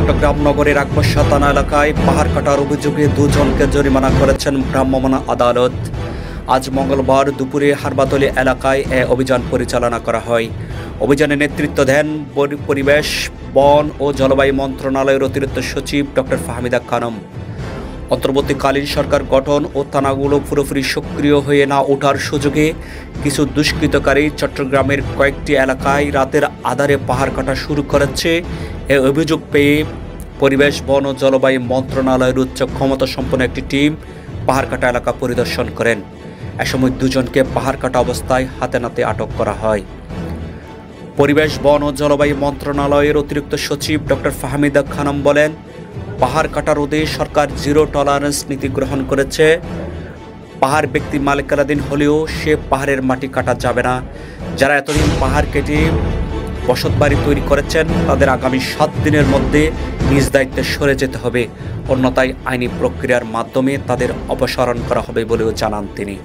চট্টগ্রাম নগরের আকবর্ষা থানা এলাকায় পাহাড় কাটার অভিযোগে দুজনকে জরিমানা করেছেন ভ্রাম্যমাণ আদালত। আজ মঙ্গলবার দুপুরে হারবাতলী এলাকায় অভিযান পরিচালনা করা হয়। অভিযানে নেতৃত্ব দেন পরিবেশ, বন ও জলবায়ু মন্ত্রণালয়ের অতিরিক্ত সচিব ডক্টর ফাহমিদা খানম। অন্তর্বর্তীকালীন সরকার গঠন ও থানাগুলো পুরোপুরি সক্রিয় হয়ে না ওঠার সুযোগে কিছু দুষ্কৃতকারী চট্টগ্রামের কয়েকটি এলাকায় রাতের আধারে পাহাড় কাটা শুরু করেছে। এ অভিযোগ পেয়ে পরিবেশ, বন ও জলবায়ু মন্ত্রণালয়ের উচ্চ ক্ষমতা সম্পন্ন একটি টিম পাহাড় কাটা এলাকা পরিদর্শন করেন। এ সময় দুজনকে পাহাড় কাটা অবস্থায় হাতে নাতে আটক করা হয়। পরিবেশ, বন ও জলবায়ু মন্ত্রণালয়ের অতিরিক্ত সচিব ডক্টর ফাহমিদা খানম বলেন, পাহাড় কাটা রোধে সরকার জিরো টলারেন্স নীতি গ্রহণ করেছে। পাহাড় ব্যক্তি মালিকানাধীন হলেও সে পাহাড়ের মাটি কাটা যাবে না। যারা এতদিন পাহাড় কেটে বসতবাড়ি তৈরি করেছেন তাদের আগামী 7 দিনের মধ্যে নিজ দায়িত্বে সরে যেতে হবে, অন্যথায় আইনি প্রক্রিয়ার মাধ্যমে তাদের অপসারণ করা হবে বলেও জানান তিনি।